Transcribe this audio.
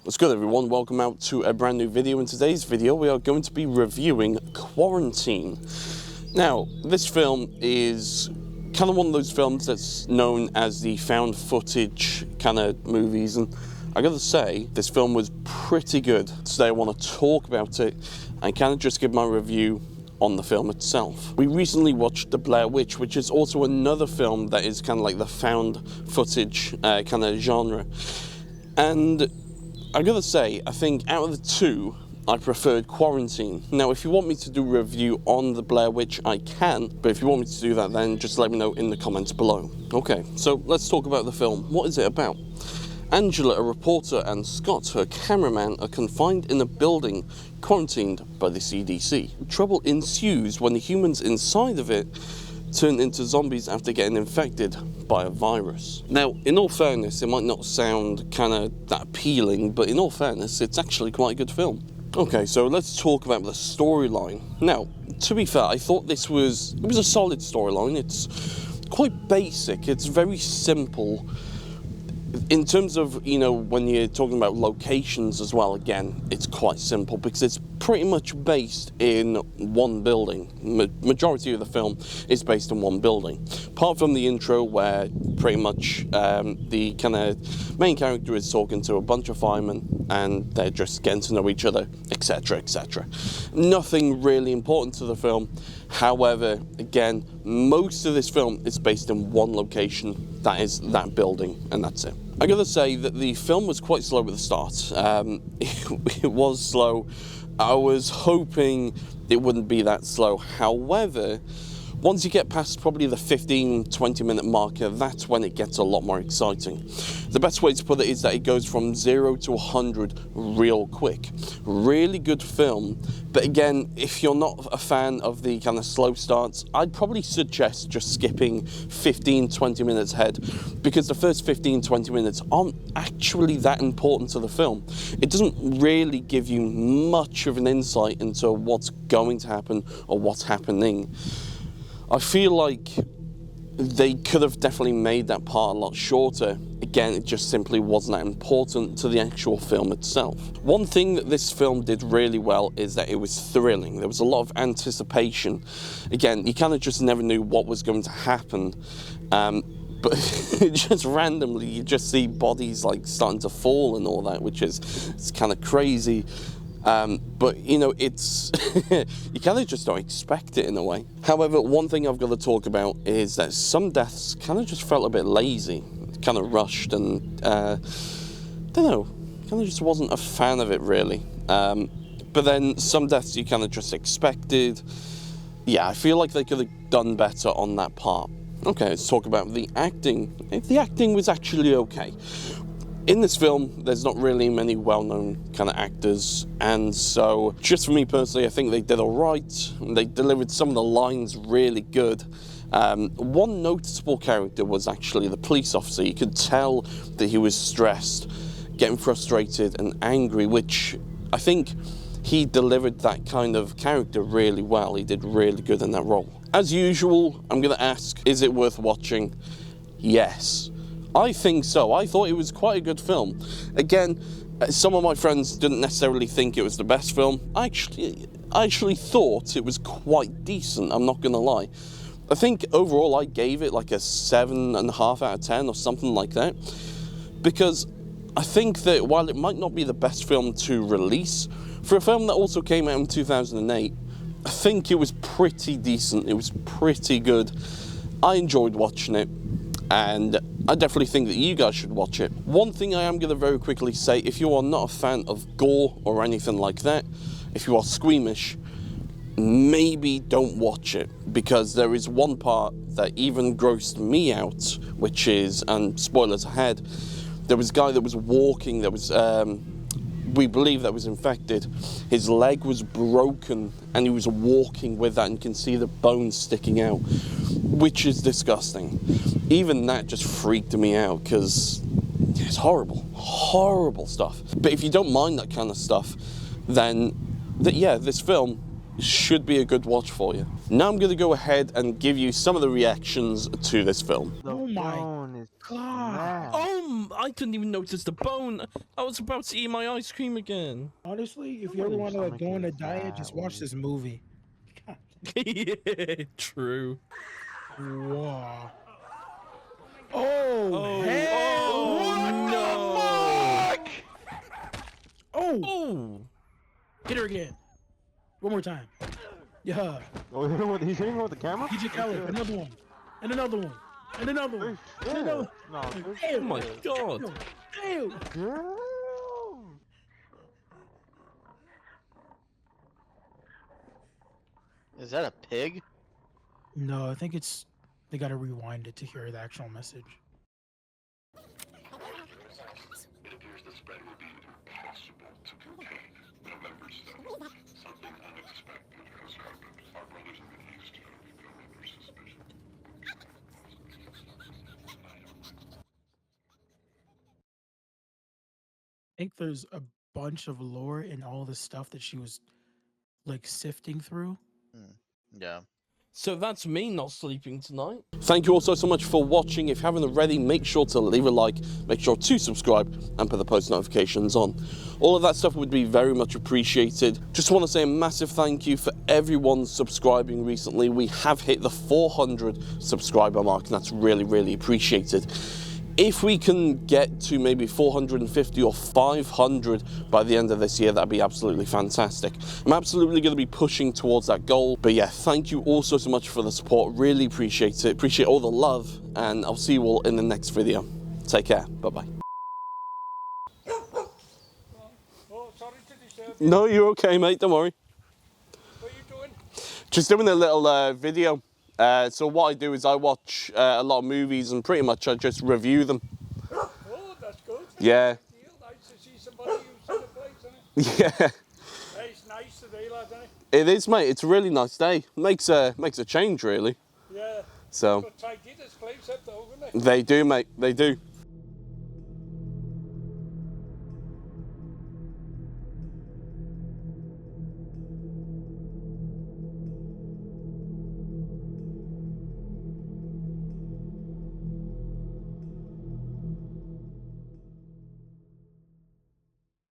What's good, everyone? Welcome out to a brand new video. In today's video we are going to be reviewing Quarantine. Now, this film is kind of one of those films that's known as the found footage kind of movies, and I gotta say, this film was pretty good. Today I want to talk about it and kind of just give my review on the film itself. We recently watched The Blair Witch, which is also another film that is kind of like the found footage kind of genre. And I gotta say, I think out of the two, I preferred Quarantine. Now, if you want me to do a review on The Blair Witch, I can, but if you want me to do that, then just let me know in the comments below. Okay, so let's talk about the film. What is it about? Angela, a reporter, and Scott, her cameraman, are confined in a building quarantined by the CDC. Trouble ensues when the humans inside of it turn into zombies after getting infected by a virus. Now, in all fairness, it might not sound kind of that appealing, but in all fairness, it's actually quite a good film. Okay, so let's talk about the storyline. Now, to be fair, I thought it was a solid storyline. It's quite basic, it's very simple. In terms of, you know, when you're talking about locations as well, again, it's quite simple because it's pretty much based in one building. Majority of the film is based in one building. Apart from the intro where pretty much the kind of main character is talking to a bunch of firemen and they're just getting to know each other, etc, etc. Nothing really important to the film. However, again, most of this film is based in one location, that is that building, and that's it. I gotta say that the film was quite slow at the start. It was slow. I was hoping it wouldn't be that slow. However, once you get past probably the 15-20 minute marker, that's when it gets a lot more exciting. The best way to put it is that it goes from 0 to 100 real quick. Really good film, but again, if you're not a fan of the kind of slow starts, I'd probably suggest just skipping 15-20 minutes ahead, because the first 15-20 minutes aren't actually that important to the film. It doesn't really give you much of an insight into what's going to happen or what's happening. I feel like they could have definitely made that part a lot shorter. Again, it just simply wasn't that important to the actual film itself. One thing that this film did really well is that it was thrilling. There was a lot of anticipation. Again, you kind of just never knew what was going to happen. But just randomly, you just see bodies like starting to fall and all that, which is kind of crazy. But you know, it's you kind of just don't expect it in a way. However, one thing I've got to talk about is that some deaths kind of just felt a bit lazy, kind of rushed, and don't know, kind of just wasn't a fan of it really. But then some deaths you kind of just expected. Yeah, I feel like they could have done better on that part. Okay, let's talk about the acting. The acting was actually okay. In this film, there's not really many well-known kind of actors, and so just for me personally, I think they did all right. They delivered some of the lines really good. One noticeable character was actually the police officer. You could tell that he was stressed, getting frustrated and angry, which I think he delivered that kind of character really well. He did really good in that role. As usual, I'm going to ask, is it worth watching? Yes. I think so. I thought it was quite a good film. Again, some of my friends didn't necessarily think it was the best film. I actually thought it was quite decent, I'm not gonna lie. I think overall I gave it like a 7.5 out of 10 or something like that, because I think that while it might not be the best film to release, for a film that also came out in 2008, I think it was pretty decent. It was pretty good. I enjoyed watching it, and I definitely think that you guys should watch it. One thing I am going to very quickly say, if you are not a fan of gore or anything like that, if you are squeamish, maybe don't watch it, because there is one part that even grossed me out, which is, and spoilers ahead, there was a guy that was walking, that was, we believe that was infected. His leg was broken and he was walking with that, and you can see the bones sticking out, which is disgusting. Even that just freaked me out, because it's horrible stuff. But if you don't mind that kind of stuff, then yeah, this film should be a good watch for you. Now I'm going to go ahead and give you some of the reactions to this film. The phone God. I didn't even notice the bone. I was about to eat my ice cream again. Honestly, if you ever want to like, go on a diet, just watch this movie. God. Yeah, true. Whoa. Oh, Oh, hell. no. Oh, Oh. hit her again. One more time. Yeah. Oh, he's hitting her with the camera? DJ Khaled, another one. And another one. And another one. And another No, one. Oh my god. Damn. Damn. Is that a pig? No, I think it's... They gotta rewind it to hear the actual message. It appears the spread will be impossible to contain. November 7th, something unexpected has happened. Our brothers in the East have become under suspicion. I think there's a bunch of lore in all the stuff that she was like sifting through. Yeah. So that's me not sleeping tonight. Thank you all so much for watching. If you haven't already, make sure to leave a like, make sure to subscribe and put the post notifications on. All of that stuff would be very much appreciated. Just want to say a massive thank you for everyone subscribing recently. We have hit the 400 subscriber mark and that's really, really appreciated. If we can get to maybe 450 or 500 by the end of this year, that'd be absolutely fantastic. I'm absolutely going to be pushing towards that goal. But yeah, thank you all so much for the support. Really appreciate it. Appreciate all the love. And I'll see you all in the next video. Take care. Bye-bye. Oh, sorry to disturb you. No, you're okay, mate. Don't worry. What are you doing? Just doing a little video. So what I do is I watch a lot of movies and pretty much I just review them. Oh, that's good. Yeah. Nice to see somebody who's in the place, isn't it? Yeah. Hey, it's nice today, lad, isn't it? It is, mate. It's a really nice day. Makes a change, really. Yeah. So But tidy this place up, though, isn't it? they do, mate. They do.